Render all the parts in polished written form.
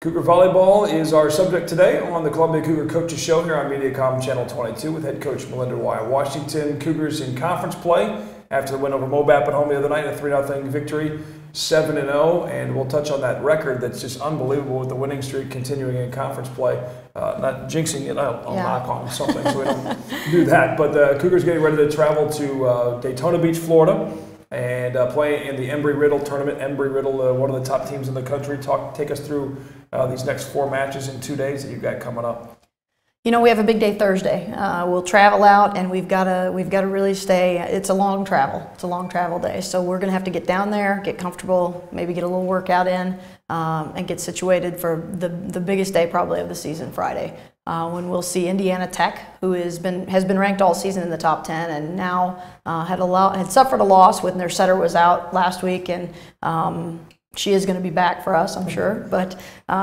Cougar Volleyball is our subject today on the Columbia Cougar Coaches Show here on Mediacom Channel 22 with head coach Melinda Washington. Cougars in conference play after the win over Mobap at home the other night, a 3-0 victory, 7-0, and we'll touch on that record that's just unbelievable with the winning streak continuing in conference play. Not jinxing it, I'll knock on something so we don't do that. But the Cougars getting ready to travel to Daytona Beach, Florida, and play in the Embry-Riddle tournament. Embry-Riddle, one of the top teams in the country. Take us through these next 4 matches in 2 days that you've got coming up. You know, we have a big day Thursday. We'll travel out, and we've got to really stay. It's a long travel. It's a long travel day, so we're going to have to get down there, get comfortable, maybe get a little workout in, and get situated for the biggest day probably of the season, Friday, when we'll see Indiana Tech, who has been ranked all season in the top 10, and now had suffered a loss when their setter was out last week, and she is going to be back for us, I'm sure, but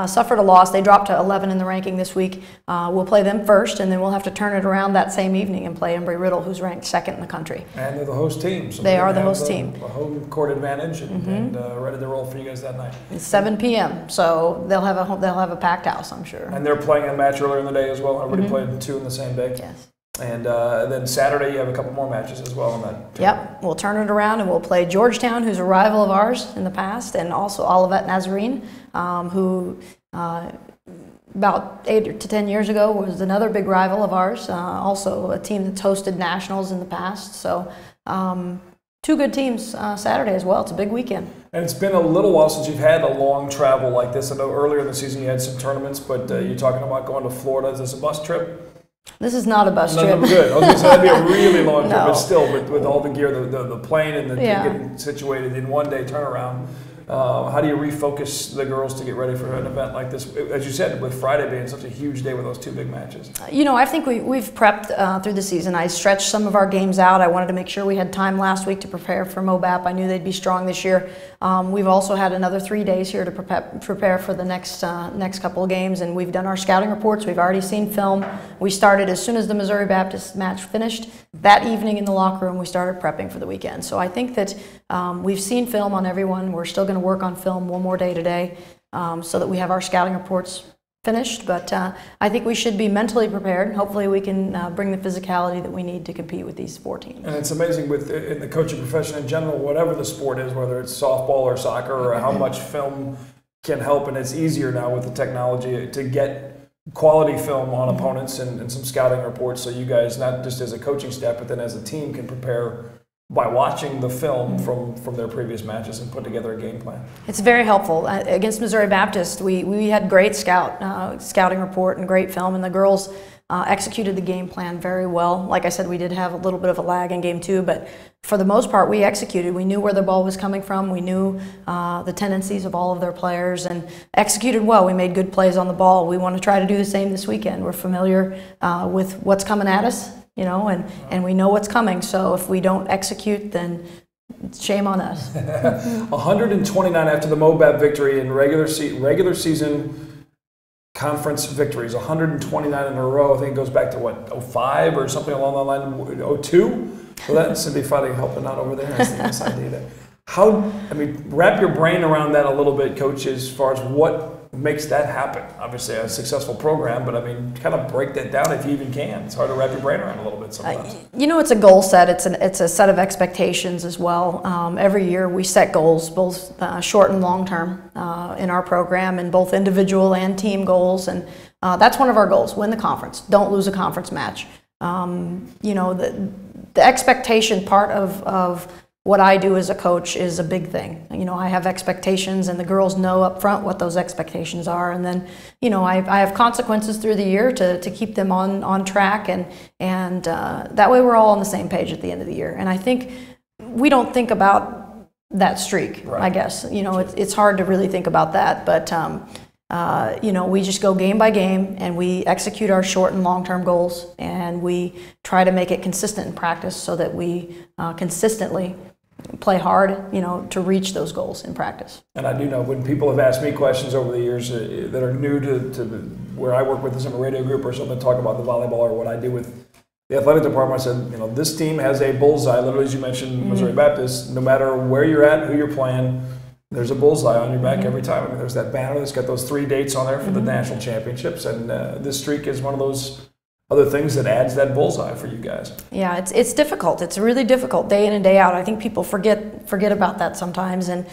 suffered a loss. They dropped to 11 in the ranking this week. We'll play them first, and then we'll have to turn it around that same evening and play Embry-Riddle, who's ranked 2nd in the country. And they're the host team. So they are the host team. A home court advantage, and ready to roll for you guys that night. It's 7 p.m., so they'll have a packed house, I'm sure. And they're playing a match earlier in the day as well. Everybody played 2 in the same day. Yes. And then Saturday you have a couple more matches as well on that. Yep, we'll turn it around and we'll play Georgetown, who's a rival of ours in the past, and also Olivet Nazarene, who about 8 to 10 years ago was another big rival of ours, also a team that's hosted nationals in the past. So 2 good teams Saturday as well. It's a big weekend. And it's been a little while since you've had a long travel like this. I know earlier in the season you had some tournaments, but you're talking about going to Florida. Is this a bus trip? This is not a bus trip. No, good. I was going to say that'd be a really long trip, but still, with all the gear, the plane and the getting situated in 1 day turnaround, how do you refocus the girls to get ready for an event like this? As you said, with Friday being such a huge day with those 2 big matches. You know, I think we've prepped through the season. I stretched some of our games out. I wanted to make sure we had time last week to prepare for Mobap. I knew they'd be strong this year. We've also had another 3 days here to prepare for the next couple of games, and we've done our scouting reports. We've already seen film. We started as soon as the Missouri Baptist match finished. That evening in the locker room, we started prepping for the weekend. So I think that we've seen film on everyone. We're still going to work on film 1 more day today so that we have our scouting reports finished, but I think we should be mentally prepared. Hopefully we can bring the physicality that we need to compete with these 4 teams. And it's amazing in the coaching profession in general, whatever the sport is, whether it's softball or soccer, or how much film can help, and it's easier now with the technology to get quality film on opponents and some scouting reports, so you guys, not just as a coaching staff, but then as a team, can prepare by watching the film from their previous matches and put together a game plan. It's very helpful. Against Missouri Baptist, we had great scouting report and great film, and the girls executed the game plan very well. Like I said, we did have a little bit of a lag in game 2, but for the most part, we executed. We knew where the ball was coming from. We knew the tendencies of all of their players and executed well. We made good plays on the ball. We want to try to do the same this weekend. We're familiar with what's coming at us, you know, and we know what's coming. So if we don't execute, then shame on us. 129 after the Mobap victory in regular season conference victories, 129 in a row. I think it goes back to what, 05 or something along that line, 02? So that's Cindy Fuddy helping out over there. That's the inside data. Wrap your brain around that a little bit, Coach, as far as what makes that happen. Obviously a successful program, but kind of break that down if you even can. It's hard to wrap your brain around a little bit sometimes. You know, it's a goal set. It's a set of expectations as well. Every year we set goals, both short and long term in our program, and both individual and team goals. And that's one of our goals: win the conference. Don't lose a conference match. You know, the expectation part of what I do as a coach is a big thing. You know, I have expectations, and the girls know up front what those expectations are, and then, you know, I have consequences through the year to keep them on track, and that way we're all on the same page at the end of the year. And I think we don't think about that streak, right. I guess. You know, it's hard to really think about that, but you know, we just go game by game, and we execute our short and long-term goals, and we try to make it consistent in practice so that we consistently play hard, you know, to reach those goals in practice. And I do know when people have asked me questions over the years that are new to where I work with some radio group or something, talk about the volleyball or what I do with the athletic department, I said, you know, this team has a bullseye, literally as you mentioned, Missouri Baptist. No matter where you're at, who you're playing, there's a bullseye on your back every time. I mean, there's that banner that's got those 3 dates on there for the national championships, and this streak is one of those other things that adds that bullseye for you guys. Yeah, it's difficult. It's really difficult day in and day out. I think people forget about that sometimes. And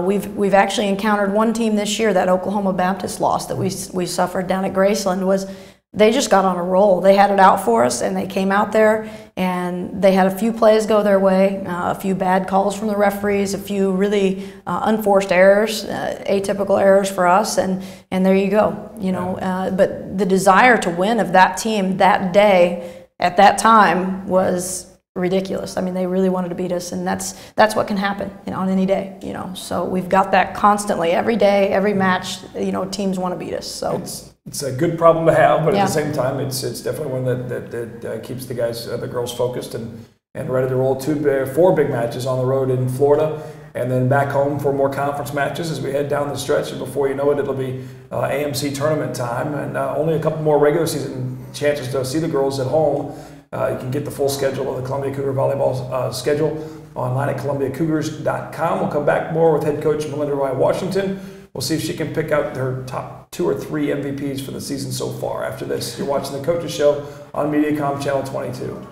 we've actually encountered one team this year, that Oklahoma Baptist loss that we suffered down at Graceland, was they just got on a roll. They had it out for us, and they came out there and they had a few plays go their way, a few bad calls from the referees, a few really unforced errors, atypical errors for us, and there you go. You know, but the desire to win of that team that day at that time was ridiculous. I mean, they really wanted to beat us, and that's what can happen, you know, on any day. You know, so we've got that constantly, every day, every match. You know, teams want to beat us. So it's a good problem to have, but at the same time, it's definitely one that keeps the guys, the girls focused and ready to roll. 4 big matches on the road in Florida, and then back home for more conference matches as we head down the stretch. And before you know it, it'll be AMC tournament time, and only a couple more regular season chances to see the girls at home. You can get the full schedule of the Columbia Cougar volleyball schedule online at ColumbiaCougars.com. We'll come back more with head coach Melinda Washington. We'll see if she can pick out her top 2 or 3 MVPs for the season so far. After this, you're watching the Coaches Show on Mediacom Channel 22.